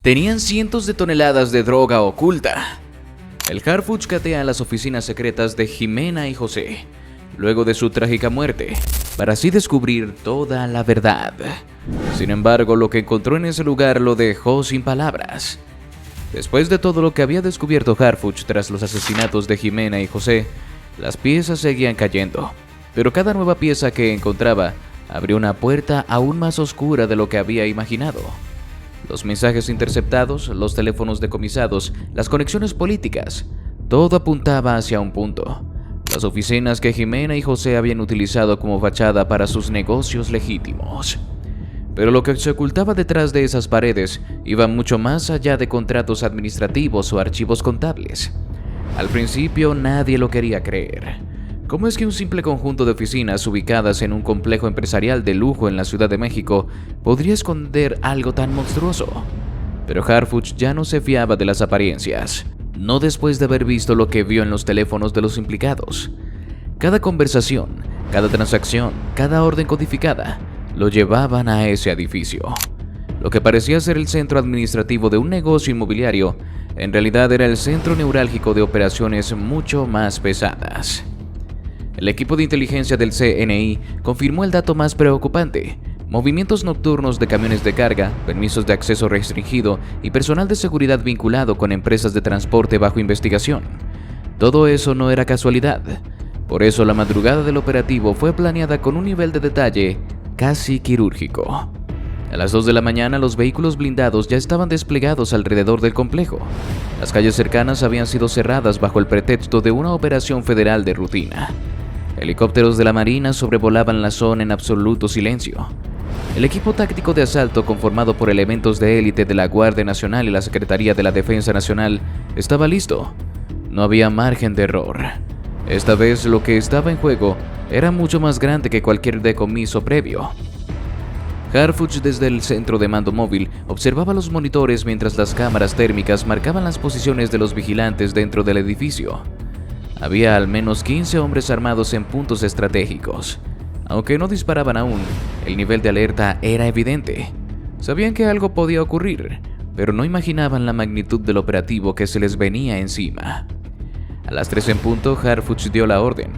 tenían cientos de toneladas de droga oculta. El Harfuch catea las oficinas secretas de Jimena y José, luego de su trágica muerte, para así descubrir toda la verdad. Sin embargo, lo que encontró en ese lugar lo dejó sin palabras. Después de todo lo que había descubierto Harfuch tras los asesinatos de Jimena y José, las piezas seguían cayendo, pero cada nueva pieza que encontraba abrió una puerta aún más oscura de lo que había imaginado. Los mensajes interceptados, los teléfonos decomisados, las conexiones políticas, todo apuntaba hacia un punto: las oficinas que Jimena y José habían utilizado como fachada para sus negocios legítimos. Pero lo que se ocultaba detrás de esas paredes iba mucho más allá de contratos administrativos o archivos contables. Al principio nadie lo quería creer. ¿Cómo es que un simple conjunto de oficinas ubicadas en un complejo empresarial de lujo en la Ciudad de México podría esconder algo tan monstruoso? Pero Harfuch ya no se fiaba de las apariencias, no después de haber visto lo que vio en los teléfonos de los implicados. Cada conversación, cada transacción, cada orden codificada lo llevaban a ese edificio. Lo que parecía ser el centro administrativo de un negocio inmobiliario, en realidad era el centro neurálgico de operaciones mucho más pesadas. El equipo de inteligencia del CNI confirmó el dato más preocupante: movimientos nocturnos de camiones de carga, permisos de acceso restringido y personal de seguridad vinculado con empresas de transporte bajo investigación. Todo eso no era casualidad. Por eso la madrugada del operativo fue planeada con un nivel de detalle casi quirúrgico. A las 2 de la mañana los vehículos blindados ya estaban desplegados alrededor del complejo. Las calles cercanas habían sido cerradas bajo el pretexto de una operación federal de rutina. Helicópteros de la Marina sobrevolaban la zona en absoluto silencio. El equipo táctico de asalto, conformado por elementos de élite de la Guardia Nacional y la Secretaría de la Defensa Nacional, estaba listo. No había margen de error. Esta vez lo que estaba en juego era mucho más grande que cualquier decomiso previo. Harfuch, desde el centro de mando móvil, observaba los monitores mientras las cámaras térmicas marcaban las posiciones de los vigilantes dentro del edificio. Había al menos 15 hombres armados en puntos estratégicos. Aunque no disparaban aún, el nivel de alerta era evidente. Sabían que algo podía ocurrir, pero no imaginaban la magnitud del operativo que se les venía encima. A las 3 en punto, Harfuch dio la orden.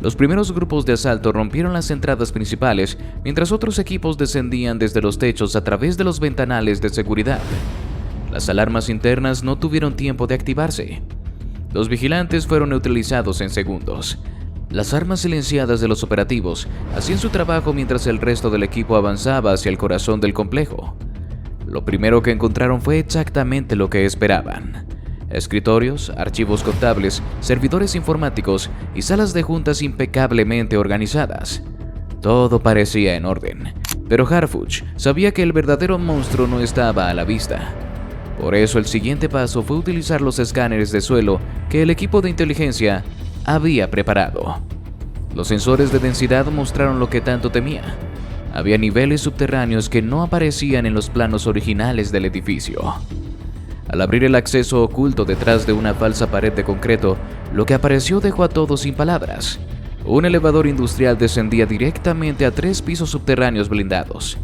Los primeros grupos de asalto rompieron las entradas principales, mientras otros equipos descendían desde los techos a través de los ventanales de seguridad. Las alarmas internas no tuvieron tiempo de activarse. Los vigilantes fueron neutralizados en segundos. Las armas silenciadas de los operativos hacían su trabajo mientras el resto del equipo avanzaba hacia el corazón del complejo. Lo primero que encontraron fue exactamente lo que esperaban: escritorios, archivos contables, servidores informáticos y salas de juntas impecablemente organizadas. Todo parecía en orden, pero Harfuch sabía que el verdadero monstruo no estaba a la vista. Por eso el siguiente paso fue utilizar los escáneres de suelo que el equipo de inteligencia había preparado. Los sensores de densidad mostraron lo que tanto temía. Había niveles subterráneos que no aparecían en los planos originales del edificio. Al abrir el acceso oculto detrás de una falsa pared de concreto, lo que apareció dejó a todos sin palabras. Un elevador industrial descendía directamente a 3 pisos subterráneos blindados.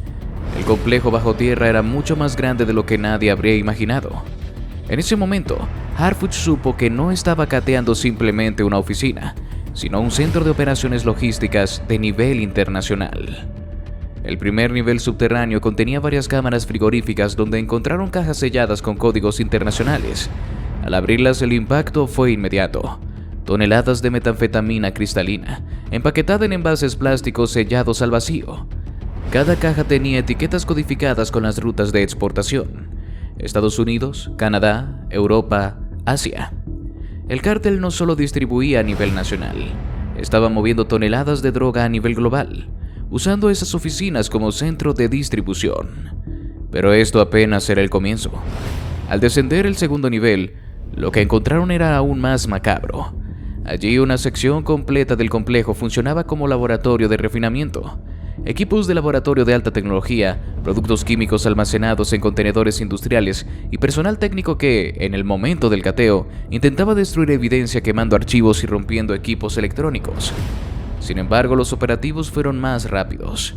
El complejo bajo tierra era mucho más grande de lo que nadie habría imaginado. En ese momento, Harfuch supo que no estaba cateando simplemente una oficina, sino un centro de operaciones logísticas de nivel internacional. El primer nivel subterráneo contenía varias cámaras frigoríficas donde encontraron cajas selladas con códigos internacionales. Al abrirlas, el impacto fue inmediato. Toneladas de metanfetamina cristalina, empaquetada en envases plásticos sellados al vacío. Cada caja tenía etiquetas codificadas con las rutas de exportación: Estados Unidos, Canadá, Europa, Asia. El cártel no solo distribuía a nivel nacional, estaba moviendo toneladas de droga a nivel global, usando esas oficinas como centro de distribución. Pero esto apenas era el comienzo. Al descender el segundo nivel, lo que encontraron era aún más macabro. Allí una sección completa del complejo funcionaba como laboratorio de refinamiento. Equipos de laboratorio de alta tecnología, productos químicos almacenados en contenedores industriales y personal técnico que, en el momento del cateo, intentaba destruir evidencia quemando archivos y rompiendo equipos electrónicos. Sin embargo, los operativos fueron más rápidos.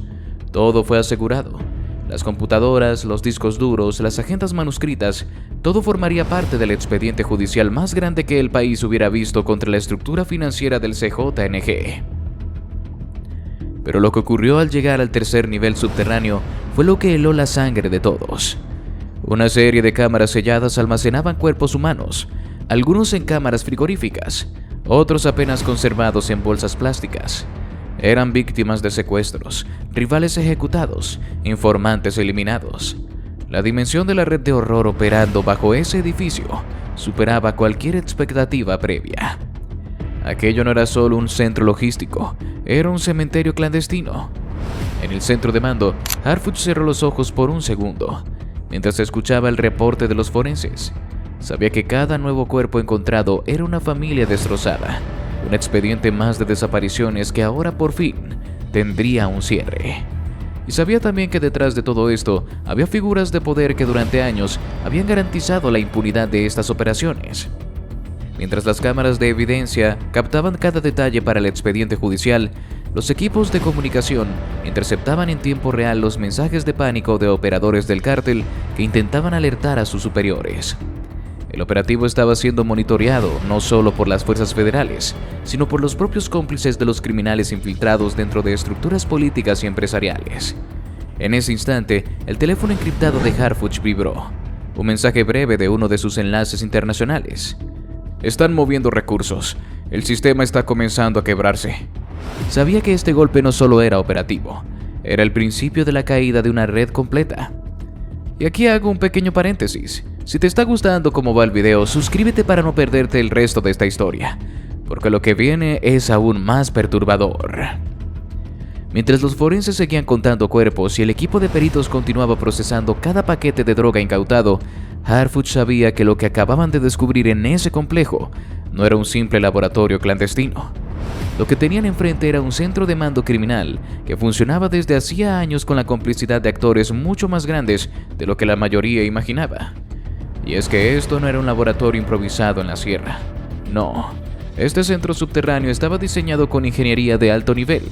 Todo fue asegurado. Las computadoras, los discos duros, las agendas manuscritas, todo formaría parte del expediente judicial más grande que el país hubiera visto contra la estructura financiera del CJNG. Pero lo que ocurrió al llegar al tercer nivel subterráneo fue lo que heló la sangre de todos. Una serie de cámaras selladas almacenaban cuerpos humanos, algunos en cámaras frigoríficas, otros apenas conservados en bolsas plásticas. Eran víctimas de secuestros, rivales ejecutados, informantes eliminados. La dimensión de la red de horror operando bajo ese edificio superaba cualquier expectativa previa. Aquello no era solo un centro logístico, era un cementerio clandestino. En el centro de mando, Harfuch cerró los ojos por un segundo, mientras escuchaba el reporte de los forenses. Sabía que cada nuevo cuerpo encontrado era una familia destrozada, un expediente más de desapariciones que ahora por fin tendría un cierre. Y sabía también que detrás de todo esto había figuras de poder que durante años habían garantizado la impunidad de estas operaciones. Mientras las cámaras de evidencia captaban cada detalle para el expediente judicial, los equipos de comunicación interceptaban en tiempo real los mensajes de pánico de operadores del cártel que intentaban alertar a sus superiores. El operativo estaba siendo monitoreado no solo por las fuerzas federales, sino por los propios cómplices de los criminales infiltrados dentro de estructuras políticas y empresariales. En ese instante, el teléfono encriptado de Harfuch vibró. Un mensaje breve de uno de sus enlaces internacionales. Están moviendo recursos. El sistema está comenzando a quebrarse. Sabía que este golpe no solo era operativo, era el principio de la caída de una red completa. Y aquí hago un pequeño paréntesis. Si te está gustando cómo va el video, suscríbete para no perderte el resto de esta historia, porque lo que viene es aún más perturbador. Mientras los forenses seguían contando cuerpos y el equipo de peritos continuaba procesando cada paquete de droga incautado, Harfuch sabía que lo que acababan de descubrir en ese complejo no era un simple laboratorio clandestino. Lo que tenían enfrente era un centro de mando criminal que funcionaba desde hacía años con la complicidad de actores mucho más grandes de lo que la mayoría imaginaba. Y es que esto no era un laboratorio improvisado en la sierra. No, este centro subterráneo estaba diseñado con ingeniería de alto nivel,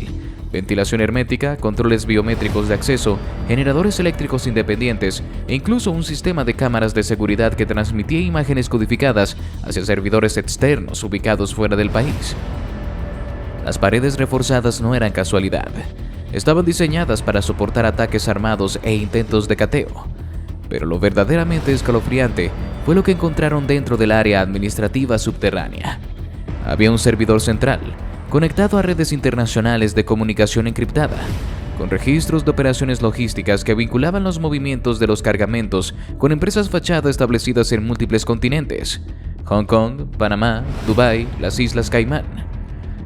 ventilación hermética, controles biométricos de acceso, generadores eléctricos independientes e incluso un sistema de cámaras de seguridad que transmitía imágenes codificadas hacia servidores externos ubicados fuera del país. Las paredes reforzadas no eran casualidad. Estaban diseñadas para soportar ataques armados e intentos de cateo. Pero lo verdaderamente escalofriante fue lo que encontraron dentro del área administrativa subterránea. Había un servidor central, conectado a redes internacionales de comunicación encriptada, con registros de operaciones logísticas que vinculaban los movimientos de los cargamentos con empresas fachada establecidas en múltiples continentes: Hong Kong, Panamá, Dubái, las Islas Caimán.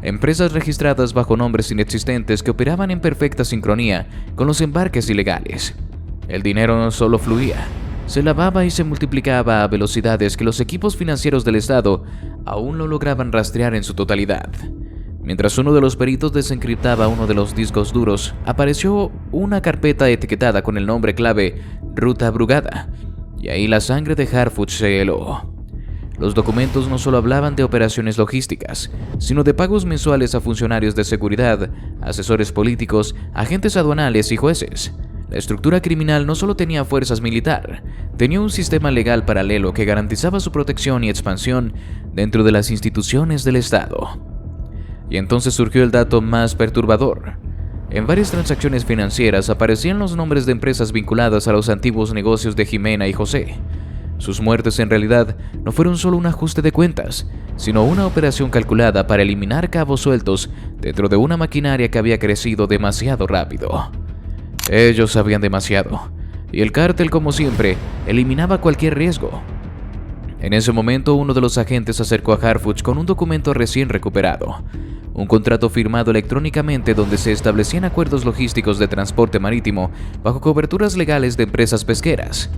Empresas registradas bajo nombres inexistentes que operaban en perfecta sincronía con los embarques ilegales. El dinero no solo fluía, se lavaba y se multiplicaba a velocidades que los equipos financieros del Estado aún no lograban rastrear en su totalidad. Mientras uno de los peritos desencriptaba uno de los discos duros, apareció una carpeta etiquetada con el nombre clave Ruta Brugada, y ahí la sangre de Harfuch se heló. Los documentos no solo hablaban de operaciones logísticas, sino de pagos mensuales a funcionarios de seguridad, asesores políticos, agentes aduanales y jueces. La estructura criminal no solo tenía fuerzas militar, tenía un sistema legal paralelo que garantizaba su protección y expansión dentro de las instituciones del Estado. Y entonces surgió el dato más perturbador. En varias transacciones financieras aparecían los nombres de empresas vinculadas a los antiguos negocios de Jimena y José. Sus muertes en realidad no fueron solo un ajuste de cuentas, sino una operación calculada para eliminar cabos sueltos dentro de una maquinaria que había crecido demasiado rápido. Ellos sabían demasiado, y el cártel, como siempre, eliminaba cualquier riesgo. En ese momento, uno de los agentes se acercó a Harfuch con un documento recién recuperado, un contrato firmado electrónicamente donde se establecían acuerdos logísticos de transporte marítimo bajo coberturas legales de empresas pesqueras.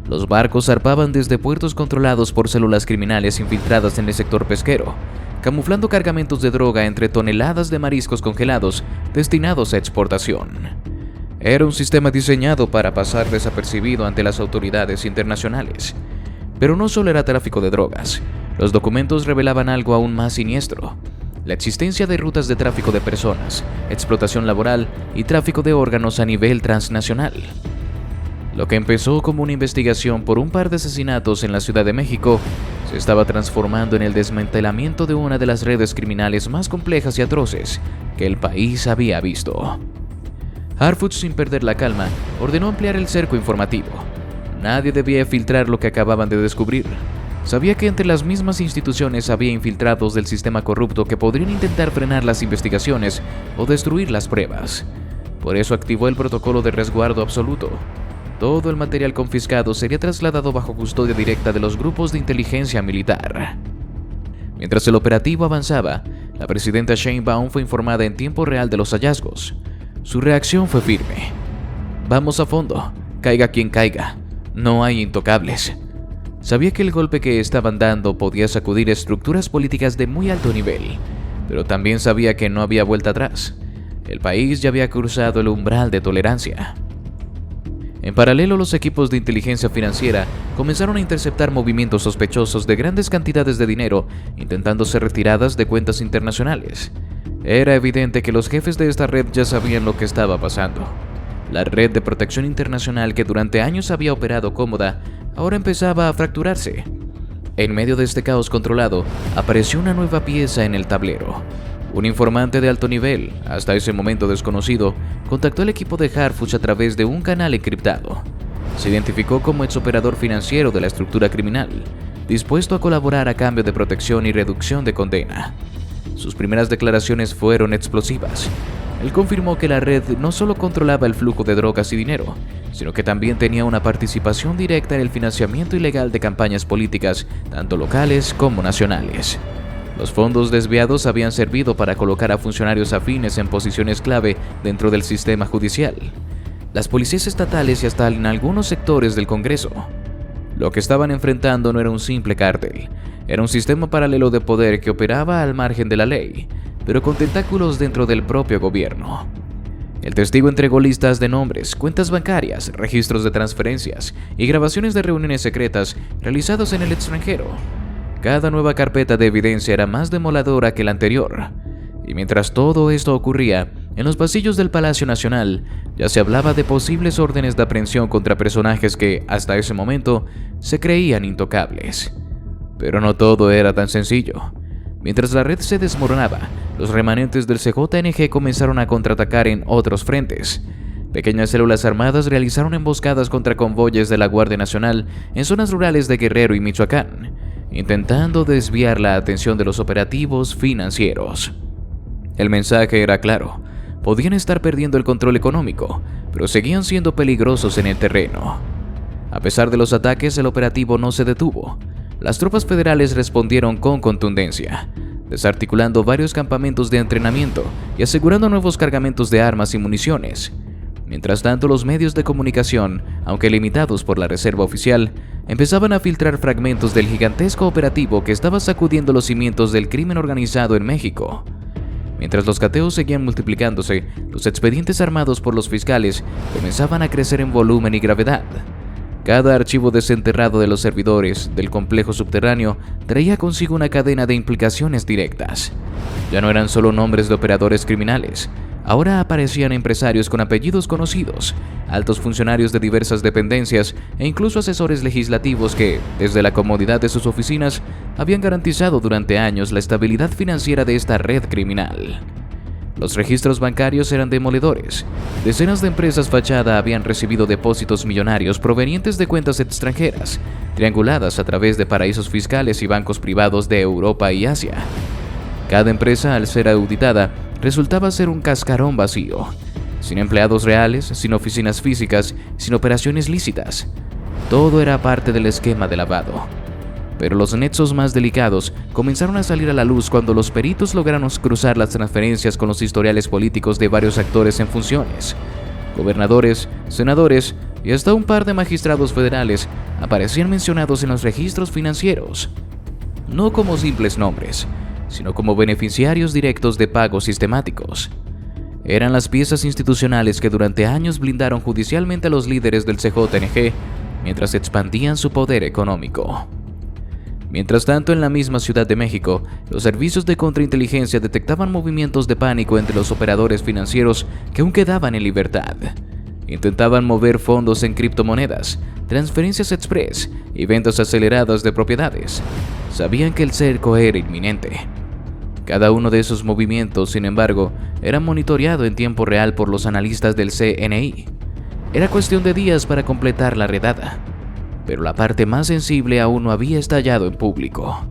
Los barcos zarpaban desde puertos controlados por células criminales infiltradas en el sector pesquero, camuflando cargamentos de droga entre toneladas de mariscos congelados destinados a exportación. Era un sistema diseñado para pasar desapercibido ante las autoridades internacionales. Pero no solo era tráfico de drogas, los documentos revelaban algo aún más siniestro: la existencia de rutas de tráfico de personas, explotación laboral y tráfico de órganos a nivel transnacional. Lo que empezó como una investigación por un par de asesinatos en la Ciudad de México se estaba transformando en el desmantelamiento de una de las redes criminales más complejas y atroces que el país había visto. Harfuch, sin perder la calma, ordenó ampliar el cerco informativo. Nadie debía filtrar lo que acababan de descubrir. Sabía que entre las mismas instituciones había infiltrados del sistema corrupto que podrían intentar frenar las investigaciones o destruir las pruebas. Por eso activó el protocolo de resguardo absoluto. Todo el material confiscado sería trasladado bajo custodia directa de los grupos de inteligencia militar. Mientras el operativo avanzaba, la presidenta Sheinbaum fue informada en tiempo real de los hallazgos. Su reacción fue firme. Vamos a fondo, caiga quien caiga. No hay intocables. Sabía que el golpe que estaban dando podía sacudir estructuras políticas de muy alto nivel, pero también sabía que no había vuelta atrás. El país ya había cruzado el umbral de tolerancia. En paralelo, los equipos de inteligencia financiera comenzaron a interceptar movimientos sospechosos de grandes cantidades de dinero, intentando ser retiradas de cuentas internacionales. Era evidente que los jefes de esta red ya sabían lo que estaba pasando. La red de protección internacional que durante años había operado cómoda, ahora empezaba a fracturarse. En medio de este caos controlado, apareció una nueva pieza en el tablero. Un informante de alto nivel, hasta ese momento desconocido, contactó al equipo de Harfuch a través de un canal encriptado. Se identificó como exoperador financiero de la estructura criminal, dispuesto a colaborar a cambio de protección y reducción de condena. Sus primeras declaraciones fueron explosivas. Él confirmó que la red no solo controlaba el flujo de drogas y dinero, sino que también tenía una participación directa en el financiamiento ilegal de campañas políticas, tanto locales como nacionales. Los fondos desviados habían servido para colocar a funcionarios afines en posiciones clave dentro del sistema judicial, las policías estatales y hasta en algunos sectores del Congreso. Lo que estaban enfrentando no era un simple cártel, era un sistema paralelo de poder que operaba al margen de la ley, pero con tentáculos dentro del propio gobierno. El testigo entregó listas de nombres, cuentas bancarias, registros de transferencias y grabaciones de reuniones secretas realizadas en el extranjero. Cada nueva carpeta de evidencia era más demoledora que la anterior. Y mientras todo esto ocurría, en los pasillos del Palacio Nacional ya se hablaba de posibles órdenes de aprehensión contra personajes que, hasta ese momento, se creían intocables. Pero no todo era tan sencillo. Mientras la red se desmoronaba, los remanentes del CJNG comenzaron a contraatacar en otros frentes. Pequeñas células armadas realizaron emboscadas contra convoyes de la Guardia Nacional en zonas rurales de Guerrero y Michoacán, intentando desviar la atención de los operativos financieros. El mensaje era claro: podían estar perdiendo el control económico, pero seguían siendo peligrosos en el terreno. A pesar de los ataques, el operativo no se detuvo. Las tropas federales respondieron con contundencia, desarticulando varios campamentos de entrenamiento y asegurando nuevos cargamentos de armas y municiones. Mientras tanto, los medios de comunicación, aunque limitados por la reserva oficial, empezaban a filtrar fragmentos del gigantesco operativo que estaba sacudiendo los cimientos del crimen organizado en México. Mientras los cateos seguían multiplicándose, los expedientes armados por los fiscales comenzaban a crecer en volumen y gravedad. Cada archivo desenterrado de los servidores del complejo subterráneo traía consigo una cadena de implicaciones directas. Ya no eran solo nombres de operadores criminales. Ahora aparecían empresarios con apellidos conocidos, altos funcionarios de diversas dependencias e incluso asesores legislativos que, desde la comodidad de sus oficinas, habían garantizado durante años la estabilidad financiera de esta red criminal. Los registros bancarios eran demoledores. Decenas de empresas fachada habían recibido depósitos millonarios provenientes de cuentas extranjeras, trianguladas a través de paraísos fiscales y bancos privados de Europa y Asia. Cada empresa, al ser auditada, resultaba ser un cascarón vacío, sin empleados reales, sin oficinas físicas, sin operaciones lícitas. Todo era parte del esquema de lavado. Pero los nexos más delicados comenzaron a salir a la luz cuando los peritos lograron cruzar las transferencias con los historiales políticos de varios actores en funciones. Gobernadores, senadores y hasta un par de magistrados federales aparecían mencionados en los registros financieros, no como simples nombres, sino como beneficiarios directos de pagos sistemáticos. Eran las piezas institucionales que durante años blindaron judicialmente a los líderes del CJNG mientras expandían su poder económico. Mientras tanto, en la misma Ciudad de México, los servicios de contrainteligencia detectaban movimientos de pánico entre los operadores financieros que aún quedaban en libertad. intentaban mover fondos en criptomonedas, transferencias express y ventas aceleradas de propiedades. Sabían que el cerco era inminente. Cada uno de esos movimientos, sin embargo, era monitoreado en tiempo real por los analistas del CNI. Era cuestión de días para completar la redada, pero la parte más sensible aún no había estallado en público.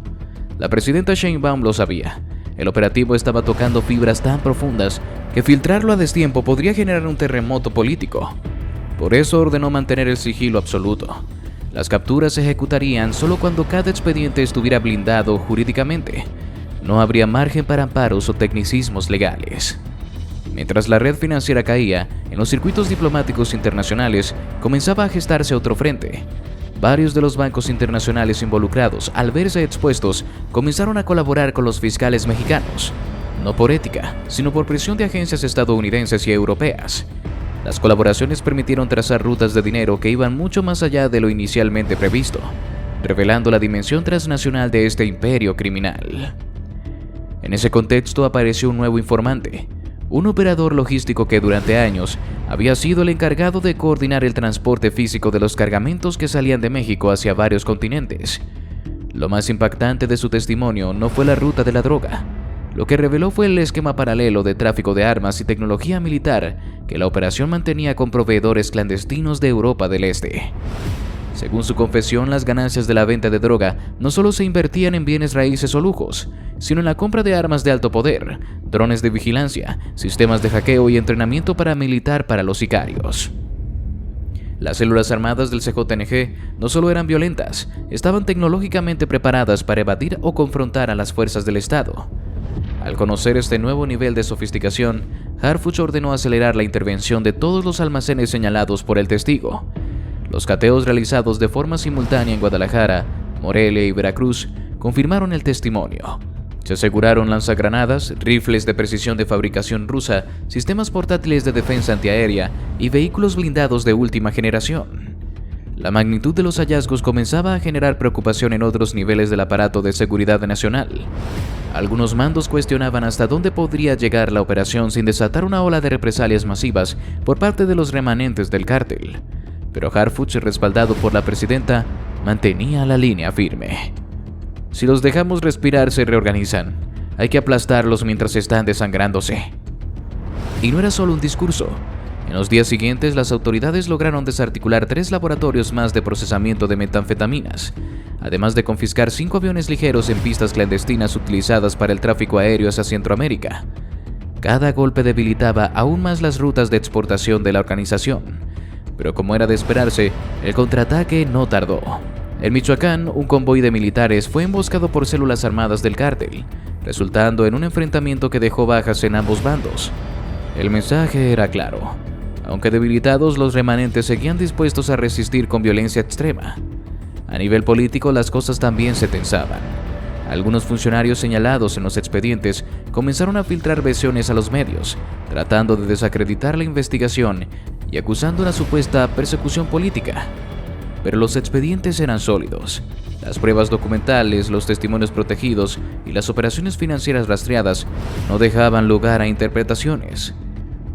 La presidenta Sheinbaum lo sabía. El operativo estaba tocando fibras tan profundas que filtrarlo a destiempo podría generar un terremoto político. Por eso ordenó mantener el sigilo absoluto. Las capturas se ejecutarían solo cuando cada expediente estuviera blindado jurídicamente. No habría margen para amparos o tecnicismos legales. Mientras la red financiera caía, en los circuitos diplomáticos internacionales comenzaba a gestarse otro frente. Varios de los bancos internacionales involucrados, al verse expuestos, comenzaron a colaborar con los fiscales mexicanos, no por ética, sino por presión de agencias estadounidenses y europeas. Las colaboraciones permitieron trazar rutas de dinero que iban mucho más allá de lo inicialmente previsto, revelando la dimensión transnacional de este imperio criminal. En ese contexto apareció un nuevo informante, un operador logístico que durante años había sido el encargado de coordinar el transporte físico de los cargamentos que salían de México hacia varios continentes. Lo más impactante de su testimonio no fue la ruta de la droga. Lo que reveló fue el esquema paralelo de tráfico de armas y tecnología militar que la operación mantenía con proveedores clandestinos de Europa del Este. Según su confesión, las ganancias de la venta de droga no solo se invertían en bienes raíces o lujos, sino en la compra de armas de alto poder, drones de vigilancia, sistemas de hackeo y entrenamiento paramilitar para los sicarios. Las células armadas del CJNG no solo eran violentas, estaban tecnológicamente preparadas para evadir o confrontar a las fuerzas del Estado. Al conocer este nuevo nivel de sofisticación, Harfuch ordenó acelerar la intervención de todos los almacenes señalados por el testigo. Los cateos realizados de forma simultánea en Guadalajara, Morelia y Veracruz confirmaron el testimonio. Se aseguraron lanzagranadas, rifles de precisión de fabricación rusa, sistemas portátiles de defensa antiaérea y vehículos blindados de última generación. La magnitud de los hallazgos comenzaba a generar preocupación en otros niveles del aparato de seguridad nacional. Algunos mandos cuestionaban hasta dónde podría llegar la operación sin desatar una ola de represalias masivas por parte de los remanentes del cártel. Pero Harfuch, respaldado por la presidenta, mantenía la línea firme. Si los dejamos respirar, se reorganizan. Hay que aplastarlos mientras están desangrándose. Y no era solo un discurso. En los días siguientes, las autoridades lograron desarticular 3 laboratorios más de procesamiento de metanfetaminas, además de confiscar 5 aviones ligeros en pistas clandestinas utilizadas para el tráfico aéreo hacia Centroamérica. Cada golpe debilitaba aún más las rutas de exportación de la organización, pero como era de esperarse, el contraataque no tardó. En Michoacán, un convoy de militares fue emboscado por células armadas del cártel, resultando en un enfrentamiento que dejó bajas en ambos bandos. El mensaje era claro. Aunque debilitados, los remanentes seguían dispuestos a resistir con violencia extrema. A nivel político, las cosas también se tensaban. Algunos funcionarios señalados en los expedientes comenzaron a filtrar versiones a los medios, tratando de desacreditar la investigación y acusando una supuesta persecución política. Pero los expedientes eran sólidos. Las pruebas documentales, los testimonios protegidos y las operaciones financieras rastreadas no dejaban lugar a interpretaciones.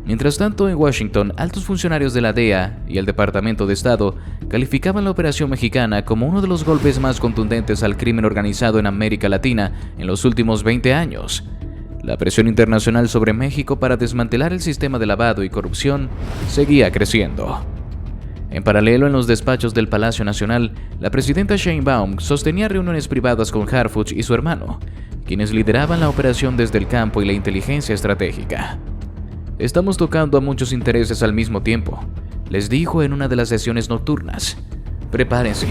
Mientras tanto, en Washington, altos funcionarios de la DEA y el Departamento de Estado calificaban la operación mexicana como uno de los golpes más contundentes al crimen organizado en América Latina en los últimos 20 años. La presión internacional sobre México para desmantelar el sistema de lavado y corrupción seguía creciendo. En paralelo, en los despachos del Palacio Nacional, la presidenta Sheinbaum sostenía reuniones privadas con Harfuch y su hermano, quienes lideraban la operación desde el campo y la inteligencia estratégica. «Estamos tocando a muchos intereses al mismo tiempo», les dijo en una de las sesiones nocturnas. «Prepárense,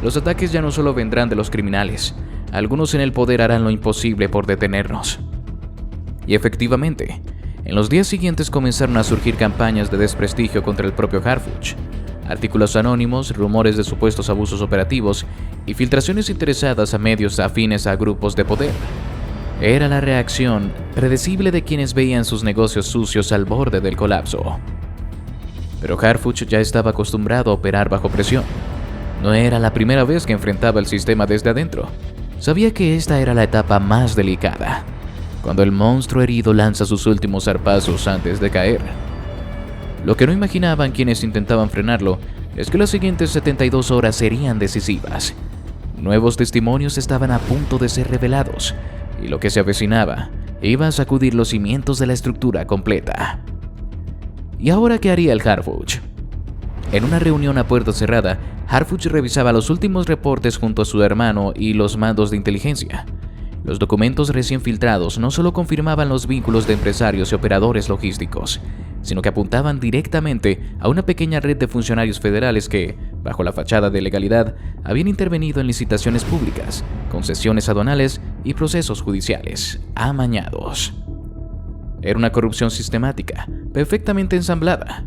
los ataques ya no solo vendrán de los criminales, algunos en el poder harán lo imposible por detenernos». Y efectivamente, en los días siguientes comenzaron a surgir campañas de desprestigio contra el propio Harfuch. Artículos anónimos, rumores de supuestos abusos operativos y filtraciones interesadas a medios afines a grupos de poder. Era la reacción predecible de quienes veían sus negocios sucios al borde del colapso. Pero Harfuch ya estaba acostumbrado a operar bajo presión. No era la primera vez que enfrentaba el sistema desde adentro. Sabía que esta era la etapa más delicada, cuando el monstruo herido lanza sus últimos zarpazos antes de caer. Lo que no imaginaban quienes intentaban frenarlo es que las siguientes 72 horas serían decisivas. Nuevos testimonios estaban a punto de ser revelados, y lo que se avecinaba iba a sacudir los cimientos de la estructura completa. ¿Y ahora qué haría el Harfuch? En una reunión a puerta cerrada, Harfuch revisaba los últimos reportes junto a su hermano y los mandos de inteligencia. Los documentos recién filtrados no solo confirmaban los vínculos de empresarios y operadores logísticos, sino que apuntaban directamente a una pequeña red de funcionarios federales que, bajo la fachada de legalidad, habían intervenido en licitaciones públicas, concesiones aduanales y procesos judiciales amañados. Era una corrupción sistemática, perfectamente ensamblada.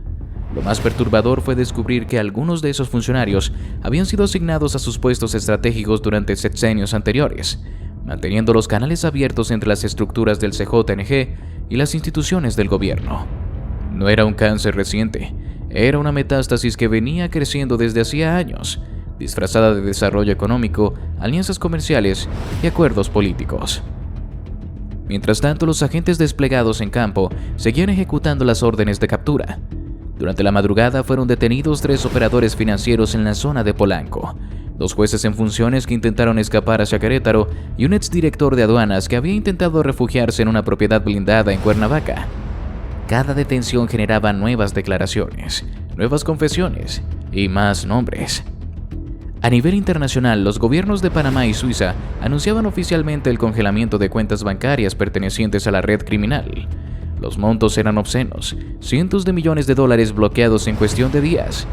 Lo más perturbador fue descubrir que algunos de esos funcionarios habían sido asignados a sus puestos estratégicos durante sexenios anteriores, manteniendo los canales abiertos entre las estructuras del CJNG y las instituciones del gobierno. No era un cáncer reciente, era una metástasis que venía creciendo desde hacía años, disfrazada de desarrollo económico, alianzas comerciales y acuerdos políticos. Mientras tanto, los agentes desplegados en campo seguían ejecutando las órdenes de captura. Durante la madrugada fueron detenidos 3 operadores financieros en la zona de Polanco, 2 jueces en funciones que intentaron escapar hacia Querétaro y un exdirector de aduanas que había intentado refugiarse en una propiedad blindada en Cuernavaca. Cada detención generaba nuevas declaraciones, nuevas confesiones y más nombres. A nivel internacional, los gobiernos de Panamá y Suiza anunciaban oficialmente el congelamiento de cuentas bancarias pertenecientes a la red criminal. Los montos eran obscenos, cientos de millones de dólares bloqueados en cuestión de días.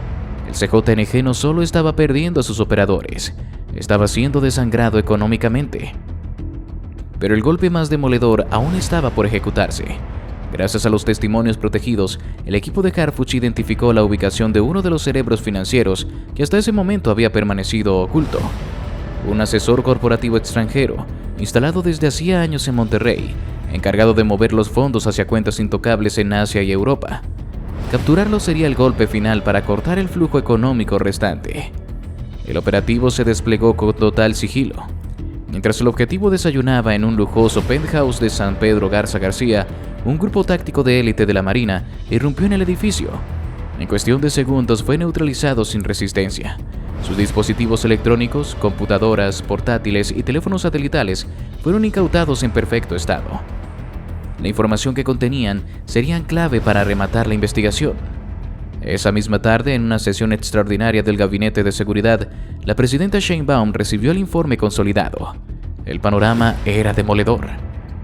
El CJNG no solo estaba perdiendo a sus operadores, estaba siendo desangrado económicamente. Pero el golpe más demoledor aún estaba por ejecutarse. Gracias a los testimonios protegidos, el equipo de Harfuch identificó la ubicación de uno de los cerebros financieros que hasta ese momento había permanecido oculto. Un asesor corporativo extranjero, instalado desde hacía años en Monterrey, encargado de mover los fondos hacia cuentas intocables en Asia y Europa. Capturarlo sería el golpe final para cortar el flujo económico restante. El operativo se desplegó con total sigilo. Mientras el objetivo desayunaba en un lujoso penthouse de San Pedro Garza García, un grupo táctico de élite de la Marina irrumpió en el edificio. En cuestión de segundos fue neutralizado sin resistencia. Sus dispositivos electrónicos, computadoras, portátiles y teléfonos satelitales fueron incautados en perfecto estado. La información que contenían serían clave para rematar la investigación. Esa misma tarde, en una sesión extraordinaria del Gabinete de Seguridad, la presidenta Sheinbaum recibió el informe consolidado. El panorama era demoledor.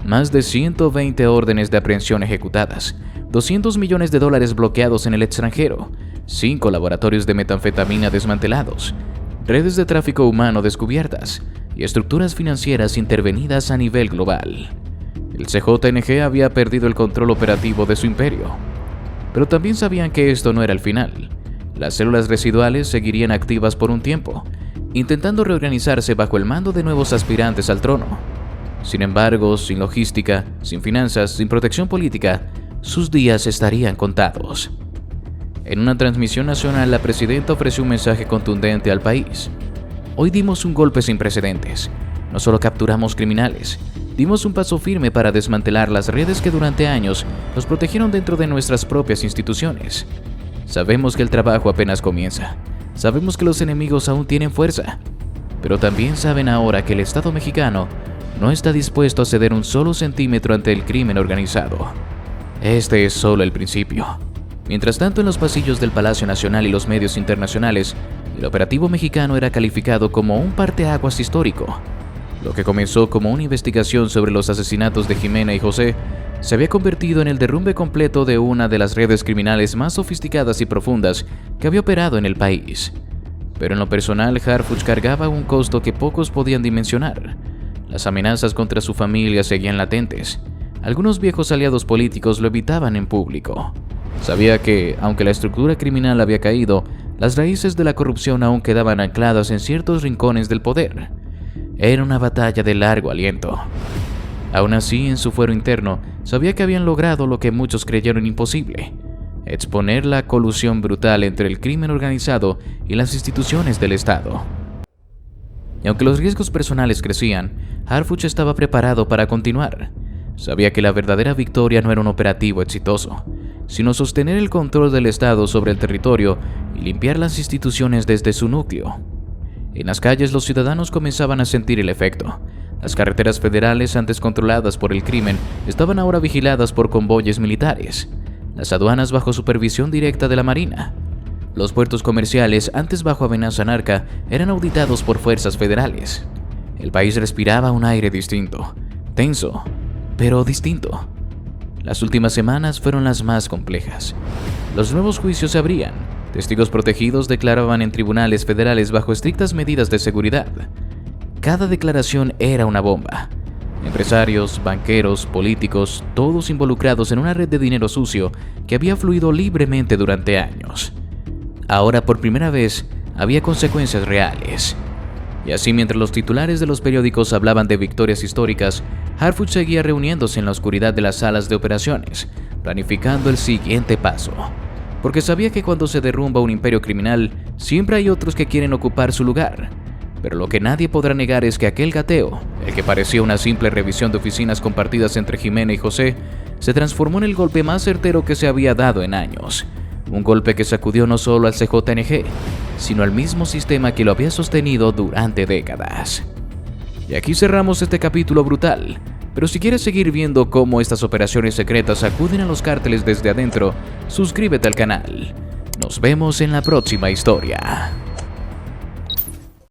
Más de 120 órdenes de aprehensión ejecutadas, 200 millones de dólares bloqueados en el extranjero, 5 laboratorios de metanfetamina desmantelados, redes de tráfico humano descubiertas y estructuras financieras intervenidas a nivel global. El CJNG había perdido el control operativo de su imperio. Pero también sabían que esto no era el final. Las células residuales seguirían activas por un tiempo, intentando reorganizarse bajo el mando de nuevos aspirantes al trono. Sin embargo, sin logística, sin finanzas, sin protección política, sus días estarían contados. En una transmisión nacional, la presidenta ofreció un mensaje contundente al país. Hoy dimos un golpe sin precedentes. No solo capturamos criminales, dimos un paso firme para desmantelar las redes que durante años nos protegieron dentro de nuestras propias instituciones. Sabemos que el trabajo apenas comienza. Sabemos que los enemigos aún tienen fuerza. Pero también saben ahora que el Estado mexicano no está dispuesto a ceder un solo centímetro ante el crimen organizado. Este es solo el principio. Mientras tanto, en los pasillos del Palacio Nacional y los medios internacionales, el operativo mexicano era calificado como un parteaguas histórico. Lo que comenzó como una investigación sobre los asesinatos de Jimena y José se había convertido en el derrumbe completo de una de las redes criminales más sofisticadas y profundas que había operado en el país. Pero en lo personal, Harfuch cargaba un costo que pocos podían dimensionar. Las amenazas contra su familia seguían latentes. Algunos viejos aliados políticos lo evitaban en público. Sabía que, aunque la estructura criminal había caído, las raíces de la corrupción aún quedaban ancladas en ciertos rincones del poder. Era una batalla de largo aliento. Aún así, en su fuero interno, sabía que habían logrado lo que muchos creyeron imposible: exponer la colusión brutal entre el crimen organizado y las instituciones del Estado. Y aunque los riesgos personales crecían, Harfuch estaba preparado para continuar. Sabía que la verdadera victoria no era un operativo exitoso, sino sostener el control del Estado sobre el territorio y limpiar las instituciones desde su núcleo. En las calles los ciudadanos comenzaban a sentir el efecto. Las carreteras federales, antes controladas por el crimen, estaban ahora vigiladas por convoyes militares. Las aduanas bajo supervisión directa de la Marina. Los puertos comerciales, antes bajo amenaza narca, eran auditados por fuerzas federales. El país respiraba un aire distinto, tenso, pero distinto. Las últimas semanas fueron las más complejas. Los nuevos juicios se abrían. Testigos protegidos declaraban en tribunales federales bajo estrictas medidas de seguridad. Cada declaración era una bomba. Empresarios, banqueros, políticos, todos involucrados en una red de dinero sucio que había fluido libremente durante años. Ahora, por primera vez, había consecuencias reales. Y así, mientras los titulares de los periódicos hablaban de victorias históricas, Harfuch seguía reuniéndose en la oscuridad de las salas de operaciones, planificando el siguiente paso. Porque sabía que cuando se derrumba un imperio criminal, siempre hay otros que quieren ocupar su lugar. Pero lo que nadie podrá negar es que aquel gateo, el que parecía una simple revisión de oficinas compartidas entre Jimena y José, se transformó en el golpe más certero que se había dado en años. Un golpe que sacudió no solo al CJNG, sino al mismo sistema que lo había sostenido durante décadas. Y aquí cerramos este capítulo brutal, pero si quieres seguir viendo cómo estas operaciones secretas sacuden a los cárteles desde adentro, suscríbete al canal. Nos vemos en la próxima historia.